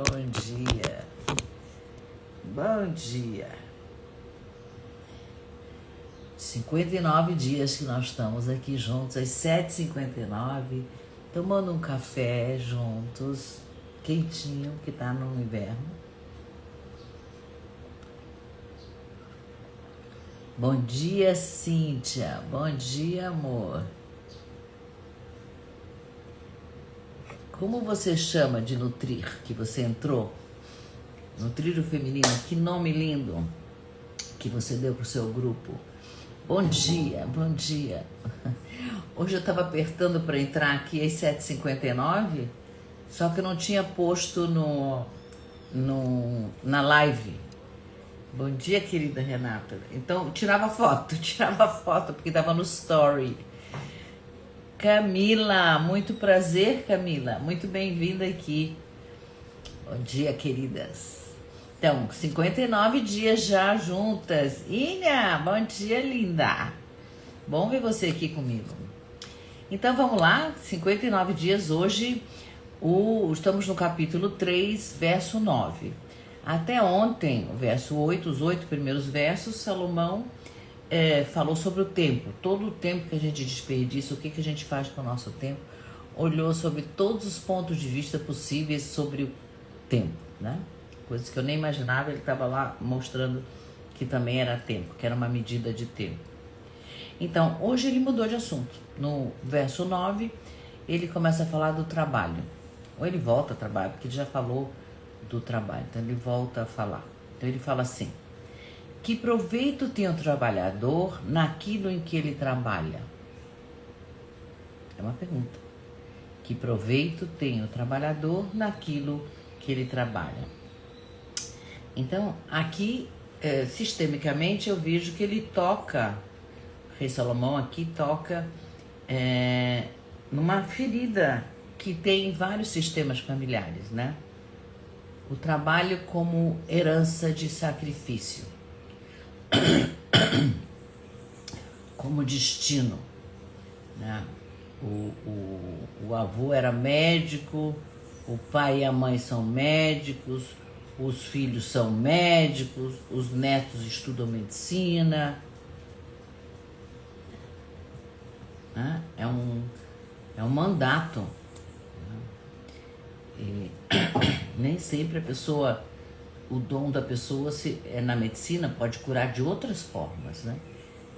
bom dia. Bom dia. 59 dias que nós estamos aqui juntos, às 7h59, tomando um café juntos, quentinho, que tá no inverno. Bom dia, Cíntia. Bom dia, amor. Como você chama de nutrir, que você entrou? Nutrir o feminino, que nome lindo que você deu pro seu grupo. Bom dia, bom dia. Hoje eu estava apertando para entrar aqui às 7h59, só que eu não tinha posto na live. Bom dia, querida Renata. Então, tirava foto, porque estava no story. Camila, muito prazer, Camila. Muito bem-vinda aqui. Bom dia, queridas. Então, 59 dias já juntas. Inha, bom dia, linda. Bom ver você aqui comigo. Então, vamos lá. 59 dias hoje. Estamos no capítulo 3, verso 9. Até ontem, o verso 8, os 8 primeiros versos, Salomão falou sobre o tempo. Todo o tempo que a gente desperdiça, o que a gente faz com o nosso tempo. Olhou sobre todos os pontos de vista possíveis sobre o tempo, né? Coisas que eu nem imaginava, ele estava lá mostrando que também era tempo, que era uma medida de tempo. Então, hoje ele mudou de assunto. No verso 9, ele começa a falar do trabalho. Ou ele volta ao trabalho, porque ele já falou do trabalho, então ele volta a falar. Então ele fala assim: que proveito tem o trabalhador naquilo em que ele trabalha? É uma pergunta. Que proveito tem o trabalhador naquilo que ele trabalha? Então, aqui, sistemicamente, eu vejo que ele toca, o rei Salomão aqui toca numa ferida que tem em vários sistemas familiares, né? O trabalho como herança de sacrifício, como destino, né? O avô era médico, o pai e a mãe são médicos, os filhos são médicos, os netos estudam medicina, né? É um mandato, né? E nem sempre a pessoa, o dom da pessoa na medicina pode curar de outras formas, né?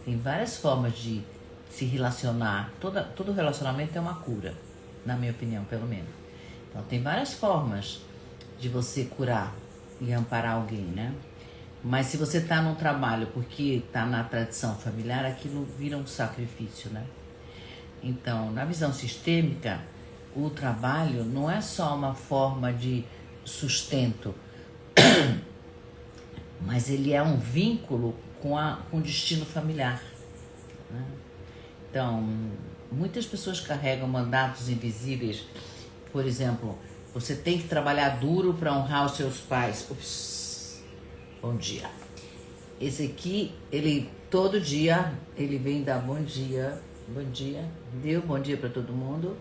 Tem várias formas de se relacionar. Todo relacionamento é uma cura, na minha opinião, pelo menos. Então tem várias formas de você curar e amparar alguém, né? Mas se você está num trabalho porque está na tradição familiar, aquilo vira um sacrifício, né? Então, na visão sistêmica, o trabalho não é só uma forma de sustento, mas ele é um vínculo com o destino familiar, né? Então, muitas pessoas carregam mandatos invisíveis. Por exemplo, você tem que trabalhar duro para honrar os seus pais. Ups, bom dia. Esse aqui, ele todo dia, ele vem dar bom dia, deu bom dia para todo mundo.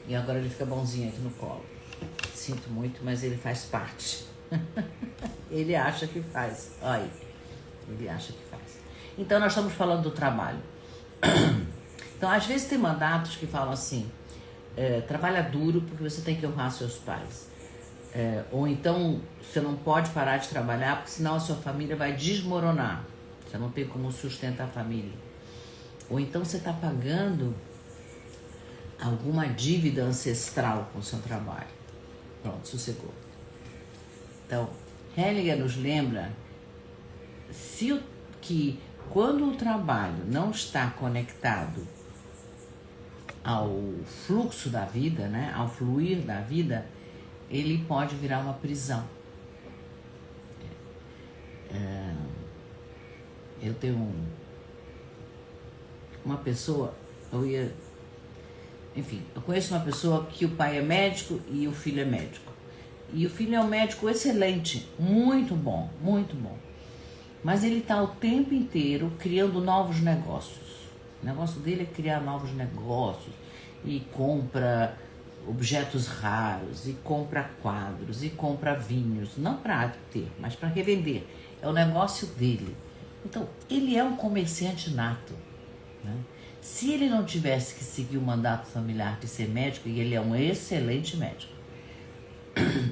E agora ele fica bonzinho aqui no colo. Sinto muito, mas ele faz parte. Ele acha que faz. Olha aí. Ele acha que faz. Então, nós estamos falando do trabalho. Então, às vezes tem mandatos que falam assim: trabalha duro porque você tem que honrar seus pais. Ou então, você não pode parar de trabalhar porque senão a sua família vai desmoronar. Você não tem como sustentar a família. Ou então você está pagando alguma dívida ancestral com o seu trabalho. Pronto, sossegou. Então, Hellinger nos lembra que quando o trabalho não está conectado ao fluxo da vida, né, ao fluir da vida, ele pode virar uma prisão. Eu tenho uma pessoa, eu conheço uma pessoa que o pai é médico e o filho é médico. E o filho é um médico excelente, muito bom, muito bom. Mas ele está o tempo inteiro criando novos negócios. O negócio dele é criar novos negócios e compra objetos raros, e compra quadros, e compra vinhos, não para ter, mas para revender. É o negócio dele. Então, ele é um comerciante nato, né? Se ele não tivesse que seguir o mandato familiar de ser médico, e ele é um excelente médico,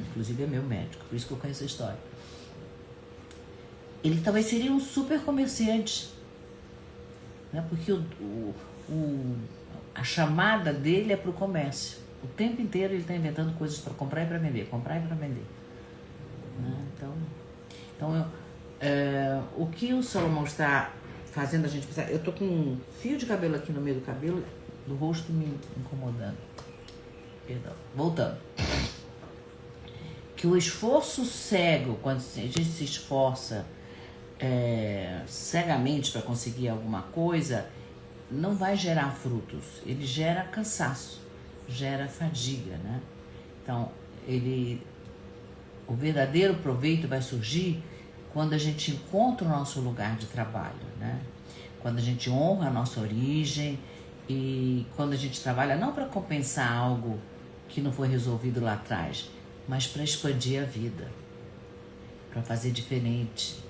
inclusive é meu médico, por isso que eu conheço a história, ele talvez seria um super comerciante, né? Porque a chamada dele é para o comércio. O tempo inteiro ele está inventando coisas para comprar e para vender, comprar e para vender, né? Então o que o Salomão está fazendo a gente pensar... Eu tô com um fio de cabelo aqui no meio do cabelo, do rosto me incomodando. Perdão. Voltando. Que o esforço cego, quando a gente se esforça cegamente para conseguir alguma coisa, não vai gerar frutos. Ele gera cansaço, gera fadiga, né? Então, o verdadeiro proveito vai surgir quando a gente encontra o nosso lugar de trabalho, né? Quando a gente honra a nossa origem e quando a gente trabalha não para compensar algo que não foi resolvido lá atrás, mas para expandir a vida, para fazer diferente.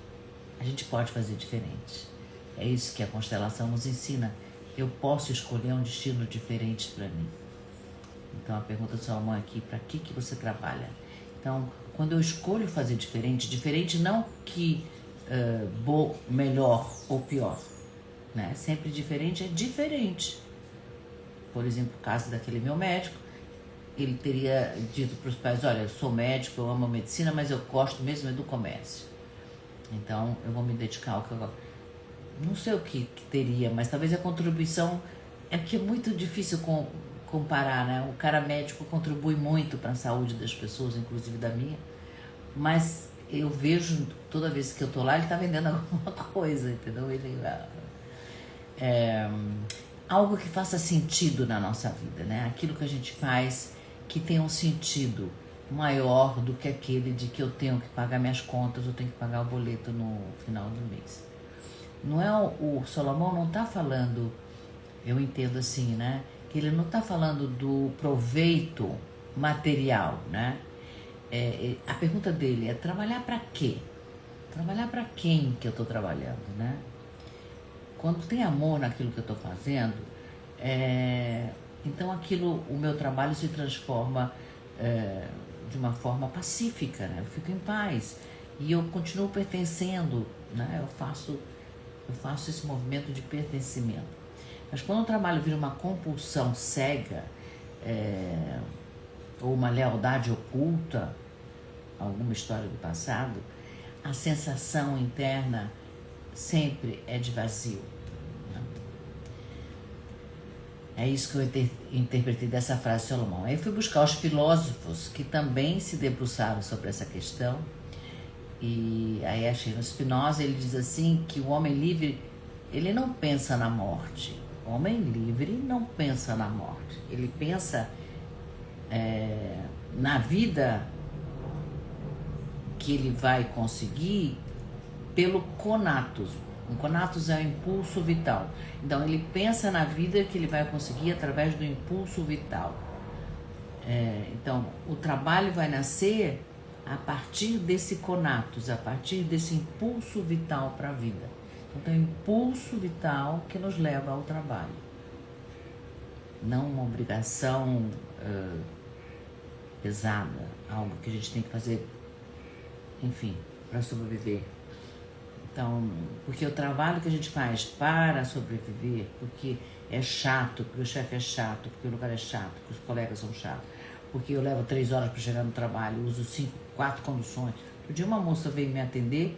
A gente pode fazer diferente. É isso que a constelação nos ensina. Eu posso escolher um destino diferente para mim. Então a pergunta do Salomão aqui, para que você trabalha? Então, quando eu escolho fazer diferente, diferente não que melhor ou pior, né? Sempre diferente é diferente. Por exemplo, o caso daquele meu médico, ele teria dito para os pais, olha, eu sou médico, eu amo a medicina, mas eu gosto mesmo do comércio. Então, eu vou me dedicar ao que eu gosto. Não sei o que teria, mas talvez a contribuição... É porque é muito difícil comparar, né? O cara médico contribui muito para a saúde das pessoas, inclusive da minha. Mas eu vejo, toda vez que eu tô lá, ele tá vendendo alguma coisa, entendeu? Algo que faça sentido na nossa vida, né? Aquilo que a gente faz que tem um sentido maior do que aquele de que eu tenho que pagar minhas contas, eu tenho que pagar o boleto no final do mês. Não é o Salomão não está falando, eu entendo assim, né? Que ele não está falando do proveito material, né? A pergunta dele é trabalhar para quê? Trabalhar para quem que eu estou trabalhando, né? Quando tem amor naquilo que eu estou fazendo, então o meu trabalho se transforma de uma forma pacífica, né? Eu fico em paz e eu continuo pertencendo, né? Eu faço esse movimento de pertencimento. Mas quando o trabalho vira uma compulsão cega, ou uma lealdade oculta, alguma história do passado, a sensação interna sempre é de vazio. É isso que eu interpretei dessa frase de Salomão. Aí fui buscar os filósofos que também se debruçaram sobre essa questão. E aí achei no Spinoza, ele diz assim, que o homem livre, ele não pensa na morte. O homem livre não pensa na morte. Ele pensa na vida que ele vai conseguir pelo conatus. O conatus é o impulso vital. Então ele pensa na vida que ele vai conseguir através do impulso vital. Então o trabalho vai nascer a partir desse conatus, a partir desse impulso vital para a vida. Então é o impulso vital que nos leva ao trabalho. Não uma obrigação pesada, algo que a gente tem que fazer, enfim, para sobreviver. Então, porque o trabalho que a gente faz para sobreviver, porque é chato, porque o chefe é chato, porque o lugar é chato, porque os colegas são chatos, porque eu levo 3 horas para chegar no trabalho, uso 4 conduções. Um dia uma moça veio me atender,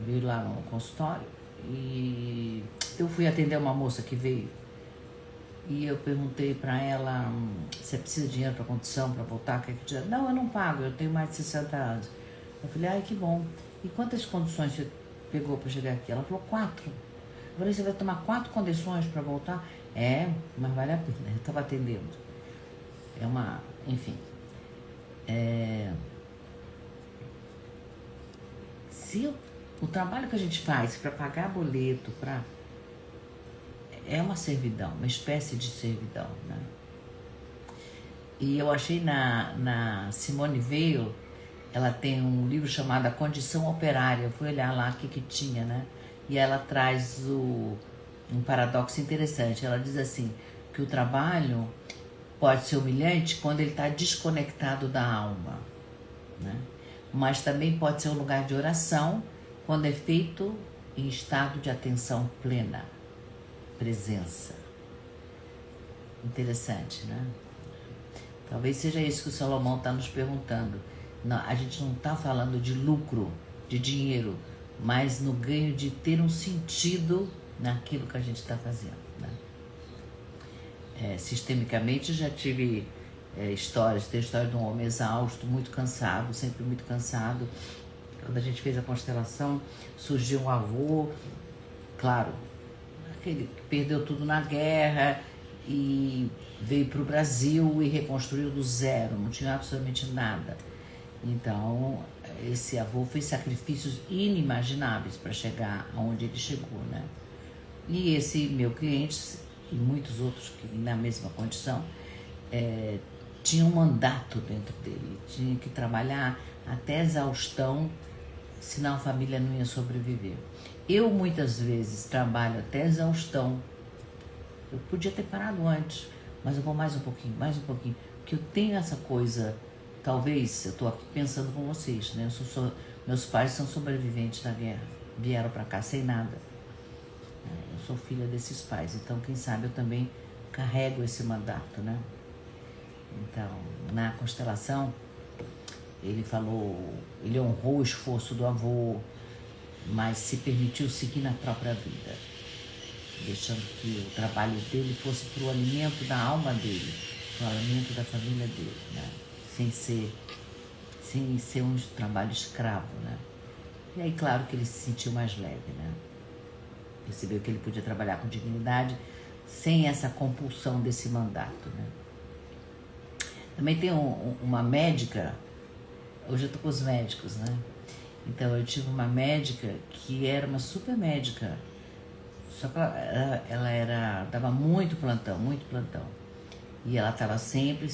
veio lá no consultório, e eu fui atender uma moça que veio, e eu perguntei para ela se precisa de dinheiro para condução, para voltar, quer que dinheiro? Não, eu não pago, eu tenho mais de 60 anos. Eu falei, ai, que bom. E quantas condições você pegou para chegar aqui? Ela falou, 4. Eu falei, você vai tomar 4 condições para voltar? Mas vale a pena, eu estava atendendo. Enfim. Se o trabalho que a gente faz para pagar boleto, é uma servidão, uma espécie de servidão, né? E eu achei na Simone Weil, ela tem um livro chamado A Condição Operária. Eu fui olhar lá o que tinha, né? E ela traz um paradoxo interessante. Ela diz assim, que o trabalho pode ser humilhante quando ele está desconectado da alma, né? Mas também pode ser um lugar de oração quando é feito em estado de atenção plena, presença. Interessante, né? Talvez seja isso que o Salomão está nos perguntando. Não, a gente não está falando de lucro, de dinheiro, mas no ganho de ter um sentido naquilo que a gente está fazendo, né? Sistemicamente já tive histórias, tem a história de um homem exausto, muito cansado, sempre muito cansado. Quando a gente fez a constelação, surgiu um avô, claro, aquele que perdeu tudo na guerra e veio para o Brasil e reconstruiu do zero, não tinha absolutamente nada. Então, esse avô fez sacrifícios inimagináveis para chegar aonde ele chegou, né? E esse meu cliente e muitos outros que na mesma condição tinha um mandato dentro dele, tinha que trabalhar até exaustão, senão a família não ia sobreviver. Eu muitas vezes trabalho até exaustão. Eu podia ter parado antes, mas eu vou mais um pouquinho, porque eu tenho essa coisa. Talvez, eu estou aqui pensando com vocês, né? Meus pais são sobreviventes da guerra, vieram para cá sem nada. Eu sou filha desses pais, então quem sabe eu também carrego esse mandato, né? Então, na constelação, ele falou, ele honrou o esforço do avô, mas se permitiu seguir na própria vida, deixando que o trabalho dele fosse para o alimento da alma dele, para o alimento da família dele, né? Sem ser um trabalho escravo, né? E aí, claro que ele se sentiu mais leve, né? Percebeu que ele podia trabalhar com dignidade sem essa compulsão desse mandato, né? Também tem uma médica, hoje eu tô com os médicos, né? Então eu tive uma médica que era uma super médica, só que ela dava muito plantão. E ela estava sempre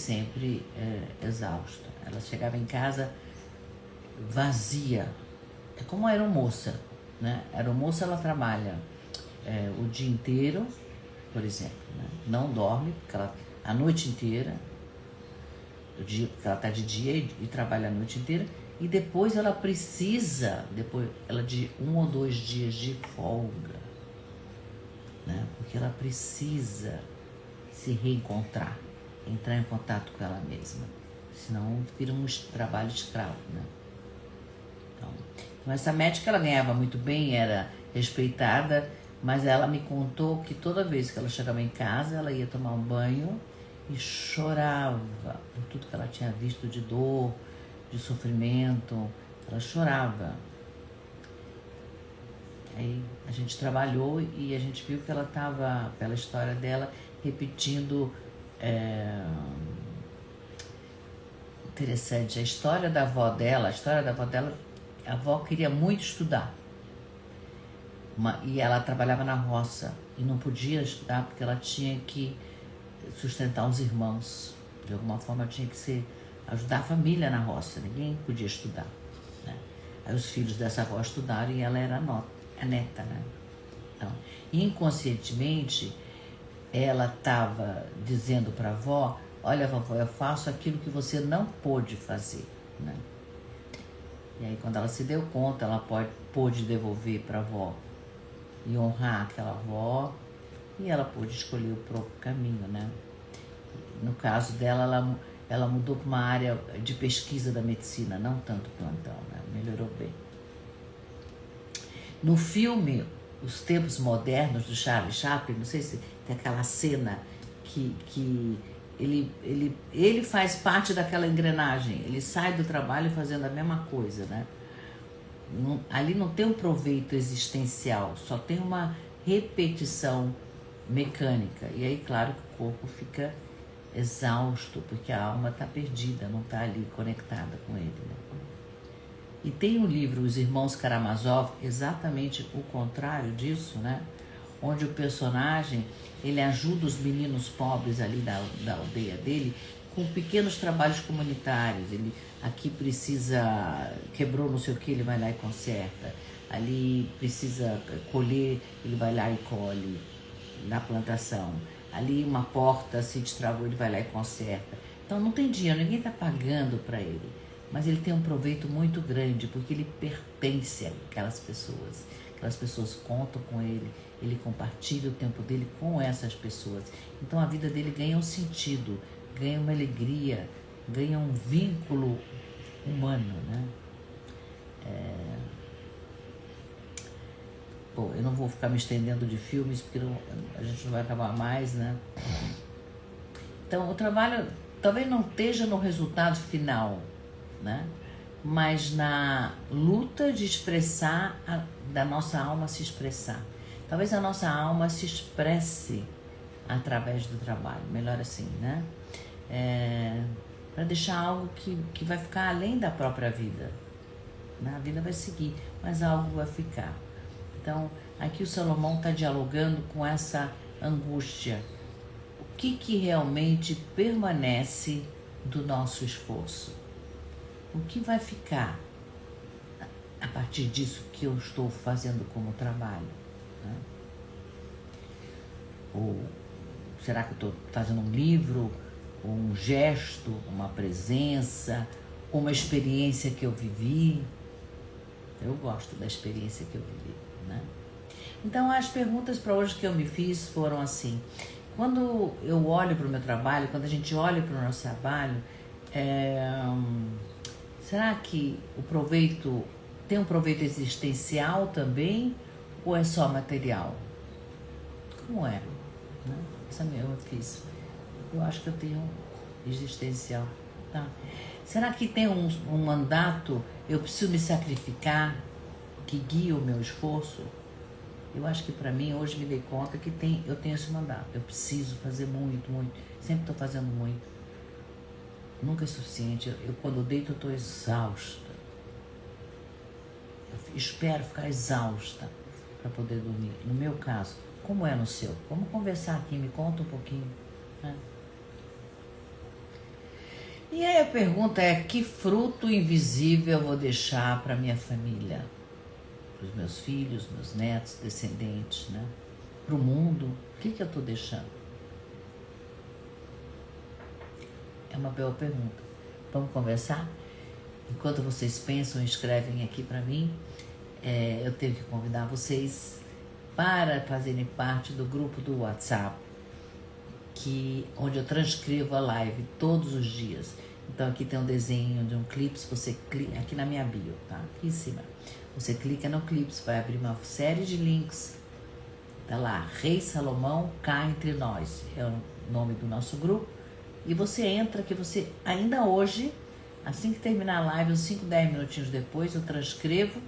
exausta. Ela chegava em casa vazia. É como a aeromoça, né? A aeromoça, ela trabalha o dia inteiro, por exemplo, né? Não dorme, porque a noite inteira, porque ela está de dia e trabalha a noite inteira, e depois ela precisa, de 1 ou 2 dias de folga, né? Porque ela precisa se reencontrar, entrar em contato com ela mesma, senão vira um trabalho escravo, né? Então essa médica, ela ganhava muito bem, era respeitada, mas ela me contou que toda vez que ela chegava em casa, ela ia tomar um banho e chorava por tudo que ela tinha visto de dor, de sofrimento, ela chorava. Aí a gente trabalhou e a gente viu que ela estava, pela história dela, repetindo, interessante, a história da avó dela, a avó queria muito estudar, e ela trabalhava na roça e não podia estudar porque ela tinha que sustentar os irmãos, de alguma forma tinha que ajudar a família na roça, ninguém podia estudar, né? Aí os filhos dessa avó estudaram e ela era a neta, né? Então, inconscientemente, ela estava dizendo para a avó, olha, vovó, eu faço aquilo que você não pôde fazer, né? E aí, quando ela se deu conta, ela pôde devolver para a avó e honrar aquela avó, e ela pôde escolher o próprio caminho, né? No caso dela, ela mudou para uma área de pesquisa da medicina, não tanto plantão, né? Melhorou bem. No filme Os Tempos Modernos, do Charlie Chaplin, não sei se tem aquela cena que ele faz parte daquela engrenagem, ele sai do trabalho fazendo a mesma coisa, né? Ali não tem um proveito existencial, só tem uma repetição mecânica. E aí, claro que o corpo fica exausto, porque a alma está perdida, não está ali conectada com ele, né? E tem um livro, Os Irmãos Karamazov, exatamente o contrário disso, né? Onde o personagem, ele ajuda os meninos pobres ali da aldeia dele com pequenos trabalhos comunitários. Ele aqui precisa, quebrou não sei o que, ele vai lá e conserta. Ali precisa colher, ele vai lá e colhe na plantação. Ali uma porta se destravou, ele vai lá e conserta. Então não tem dinheiro, ninguém está pagando para ele. Mas ele tem um proveito muito grande, porque ele pertence àquelas pessoas. Aquelas pessoas contam com ele compartilha o tempo dele com essas pessoas. Então a vida dele ganha um sentido, ganha uma alegria, ganha um vínculo humano, né? Bom, eu não vou ficar me estendendo de filmes, porque a gente não vai acabar mais, né? Então o trabalho talvez não esteja no resultado final, né? Mas na luta de expressar, da nossa alma se expressar. Talvez a nossa alma se expresse através do trabalho, melhor assim, né? Para deixar algo que vai ficar além da própria vida, né? A vida vai seguir, mas algo vai ficar. Então, aqui o Salomão está dialogando com essa angústia. O que realmente permanece do nosso esforço? O que vai ficar a partir disso que eu estou fazendo como trabalho? Né? Ou será que eu estou fazendo um livro, ou um gesto, uma presença, uma experiência que eu vivi? Eu gosto da experiência que eu vivi, né? Então, as perguntas para hoje que eu me fiz foram assim: quando eu olho para o meu trabalho, quando a gente olha para o nosso trabalho, será que o proveito tem um proveito existencial também, ou é só material? Como é? Né? Essa eu fiz. Eu acho que eu tenho existencial. Tá? Será que tem um mandato, eu preciso me sacrificar, que guia o meu esforço? Eu acho que para mim, hoje me dei conta que eu tenho esse mandato. Eu preciso fazer muito, muito. Sempre estou fazendo muito. Nunca é suficiente. Quando eu deito, eu estou exausta. Eu espero ficar exausta para poder dormir. No meu caso, como é no seu? Vamos conversar aqui, me conta um pouquinho. Né? E aí a pergunta é: que fruto invisível eu vou deixar para minha família? Para os meus filhos, meus netos, descendentes, né? Para o mundo, o que eu estou deixando? É uma bela pergunta. Vamos conversar? Enquanto vocês pensam e escrevem aqui para mim, eu tenho que convidar vocês para fazerem parte do grupo do WhatsApp, onde eu transcrevo a live todos os dias. Então aqui tem um desenho de um Clips, você clica aqui na minha bio, tá? Aqui em cima. Você clica no Clips, vai abrir uma série de links. Tá lá, Rei Salomão, cá entre nós. É o nome do nosso grupo. E você entra, que você, ainda hoje, assim que terminar a live, uns 5, 10 minutinhos depois, eu transcrevo,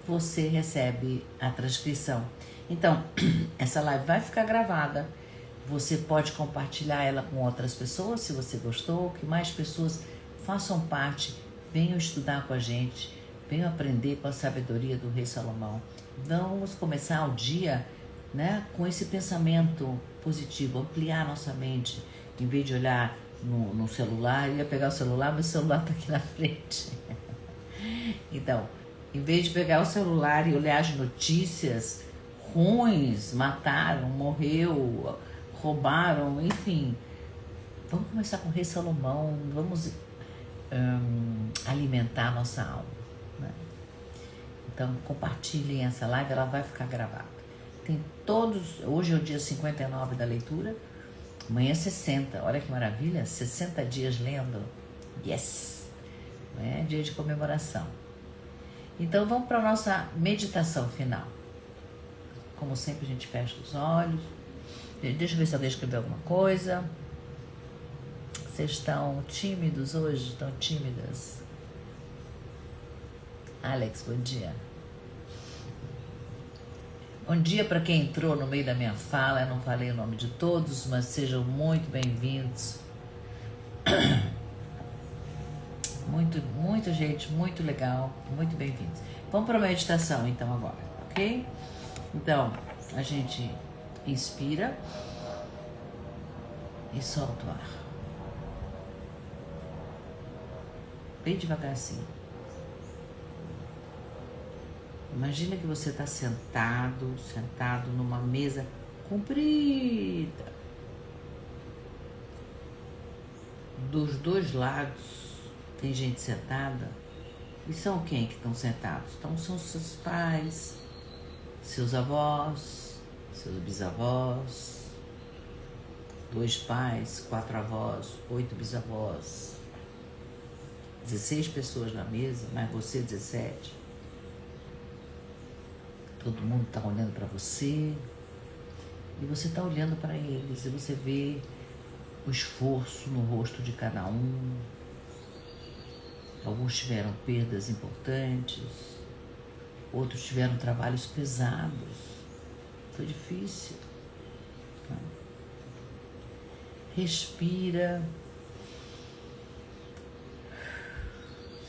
você recebe a transcrição. Então, essa live vai ficar gravada. Você pode compartilhar ela com outras pessoas, se você gostou, que mais pessoas façam parte, venham estudar com a gente, venham aprender com a sabedoria do Rei Salomão. Vamos começar o dia, né, com esse pensamento positivo, ampliar nossa mente. Em vez de olhar no celular, eu ia pegar o celular, mas o celular está aqui na frente. Então, em vez de pegar o celular e olhar as notícias ruins, mataram, morreu, roubaram, enfim, vamos começar com o Rei Salomão, vamos alimentar a nossa alma. Né? Então, compartilhem essa live, ela vai ficar gravada. Tem hoje é o dia 59 da leitura, amanhã é 60, olha que maravilha, 60 dias lendo, yes! Amanhã é dia de comemoração. Então vamos para a nossa meditação final. Como sempre a gente fecha os olhos, deixa eu ver se alguém escreveu alguma coisa. Vocês estão tímidos hoje? Estão tímidas? Alex, bom dia. Bom dia para quem entrou no meio da minha fala. Eu não falei o nome de todos, mas sejam muito bem-vindos. Muito gente, muito legal, muito bem-vindos. Vamos para a meditação então agora, ok? Então, a gente inspira e solta o ar. bem devagarzinho. Imagina que você está sentado numa mesa comprida. Dos dois lados tem gente sentada. E são quem que estão sentados? Então são seus pais, seus avós, seus bisavós, 2 pais, 4 avós, 8 bisavós, 16 pessoas na mesa, mais você 17. Todo mundo está olhando para você e você está olhando para eles e você vê o esforço no rosto de cada um. Alguns tiveram perdas importantes, outros tiveram trabalhos pesados. Foi difícil. Respira.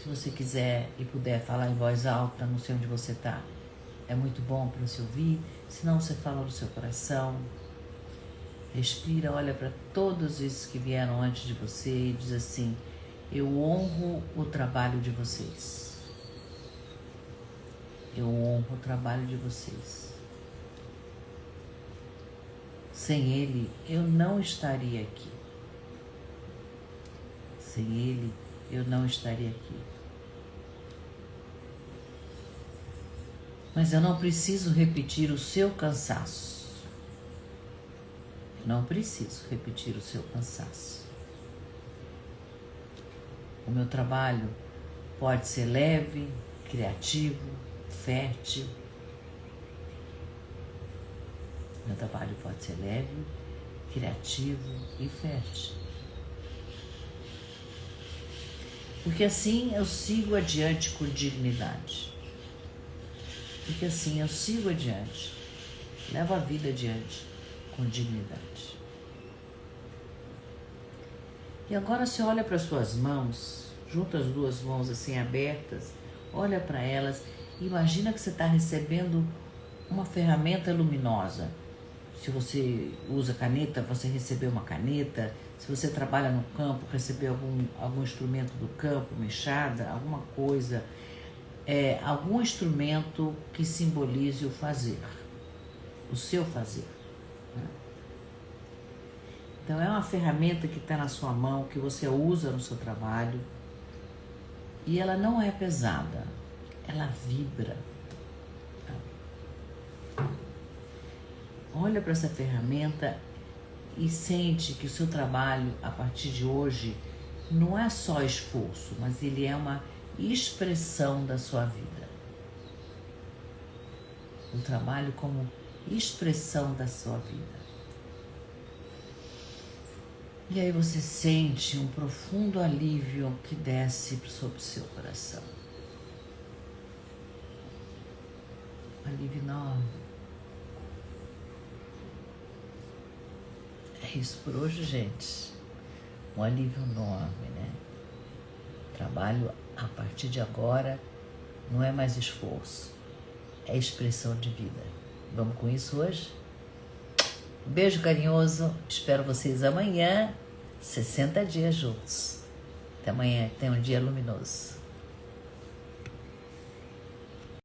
Se você quiser e puder falar em voz alta, não sei onde você está, é muito bom para você ouvir. Senão você fala no seu coração. Respira, olha para todos esses que vieram antes de você e diz assim: eu honro o trabalho de vocês. Eu honro o trabalho de vocês. Sem ele, eu não estaria aqui. Sem ele, eu não estaria aqui. Mas eu não preciso repetir o seu cansaço. Eu não preciso repetir o seu cansaço. O meu trabalho pode ser leve, criativo, fértil. O meu trabalho pode ser leve, criativo e fértil. Porque assim eu sigo adiante com dignidade. Porque assim eu sigo adiante, levo a vida adiante com dignidade. E agora você olha para suas mãos, junta as 2 mãos assim abertas, olha para elas e imagina que você está recebendo uma ferramenta luminosa. Se você usa caneta, você recebeu uma caneta. Se você trabalha no campo, recebeu algum instrumento do campo, uma enxada, alguma coisa, algum instrumento que simbolize o fazer, o seu fazer. Então é uma ferramenta que está na sua mão, que você usa no seu trabalho e ela não é pesada, ela vibra. Olha para essa ferramenta e sente que o seu trabalho, a partir de hoje, não é só esforço, mas ele é uma expressão da sua vida. O trabalho como expressão da sua vida. E aí você sente um profundo alívio que desce sobre o seu coração. Um alívio enorme. É isso por hoje, gente. Um alívio enorme, né? Trabalho a partir de agora não é mais esforço, é expressão de vida. Vamos com isso hoje? Um beijo carinhoso, espero vocês amanhã, 60 dias juntos. Até amanhã, tenha um dia luminoso.